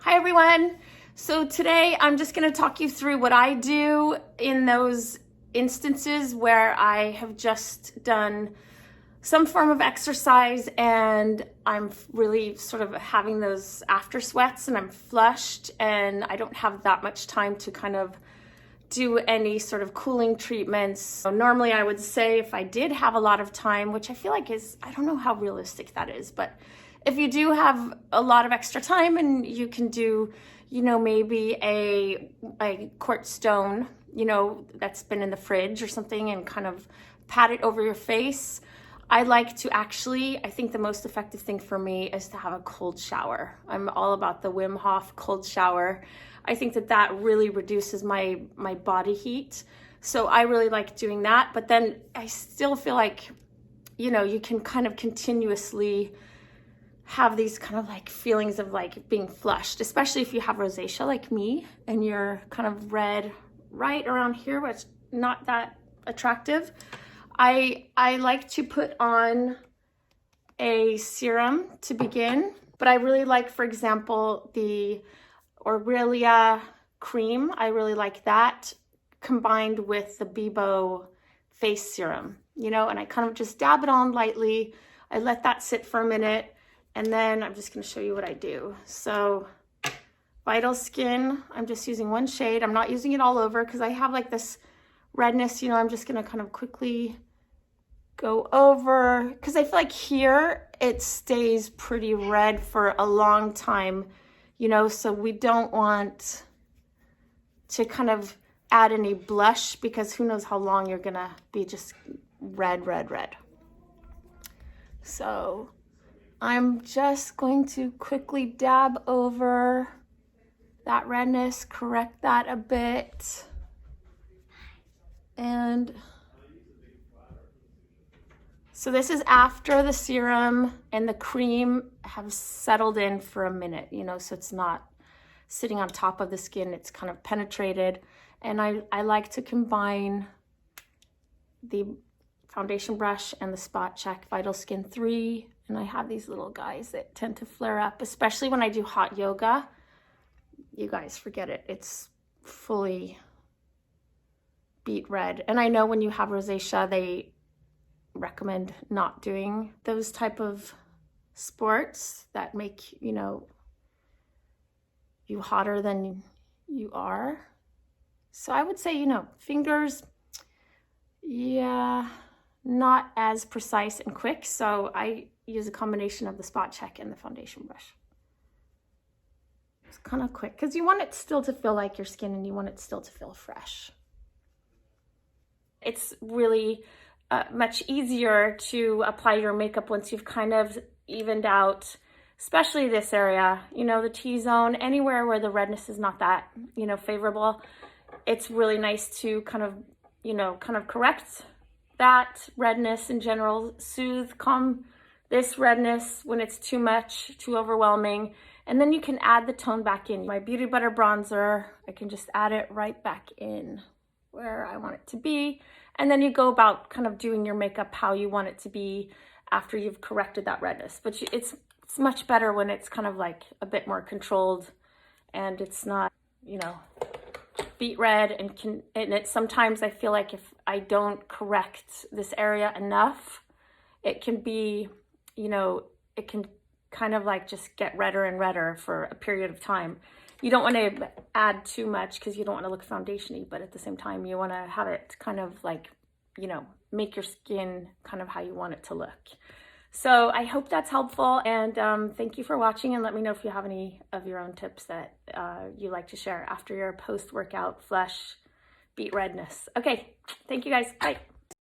Hi everyone. So today I'm just going to talk you through what I do in those instances where I have just done some form of exercise and I'm really sort of having those after sweats and I'm flushed and I don't have that much time to kind of do any sort of cooling treatments. So normally I would say if I did have a lot of time, which I feel like I don't know how realistic that is, but if you do have a lot of extra time and you can do, maybe a quartz stone, that's been in the fridge or something and kind of pat it over your face. I like to I think the most effective thing for me is to have a cold shower. I'm all about the Wim Hof cold shower. I think that really reduces my body heat. So I really like doing that. But then I still feel like, you can kind of continuously have these kind of like feelings of like being flushed, especially if you have rosacea like me and you're kind of red right around here, which not that attractive. I like to put on a serum to begin, but I really like, for example, the Aurelia cream. I really like that combined with the Bebo face serum, and I kind of just dab it on lightly. I let that sit for a minute. And then I'm just going to show you what I do. So Vital Skin, I'm just using one shade. I'm not using it all over because I have like this redness, I'm just going to kind of quickly go over because I feel like here it stays pretty red for a long time, so we don't want to kind of add any blush because who knows how long you're going to be just red. So I'm just going to quickly dab over that redness, correct that a bit. And so this is after the serum and the cream have settled in for a minute, so it's not sitting on top of the skin, it's kind of penetrated. And I like to combine the foundation brush and the Spot Check Vital Skin 3. And I have these little guys that tend to flare up, especially when I do hot yoga. You guys, forget it. It's fully beet red. And I know when you have rosacea, they recommend not doing those type of sports that make, you hotter than you are. So I would say, fingers, yeah, not as precise and quick. So I use a combination of the Spot Check and the foundation brush. It's kind of quick because you want it still to feel like your skin and you want it still to feel fresh. It's really much easier to apply your makeup once you've kind of evened out, especially this area, the T-zone, anywhere where the redness is not that, favorable. It's really nice to kind of correct that redness in general, soothe, calm this redness when it's too much, too overwhelming. And then you can add the tone back in. My Beauty Butter bronzer, I can just add it right back in where I want it to be. And then you go about kind of doing your makeup how you want it to be after you've corrected that redness. But it's much better when it's kind of like a bit more controlled and it's not, beet red and sometimes I feel like if I don't correct this area enough, it can be, it can kind of like just get redder and redder for a period of time. You don't want to add too much because you don't want to look foundation-y, but at the same time, you want to have it kind of like, make your skin kind of how you want it to look. So I hope that's helpful, and thank you for watching, and let me know if you have any of your own tips that you like to share after your post-workout flush beet redness. Okay, thank you guys. Bye.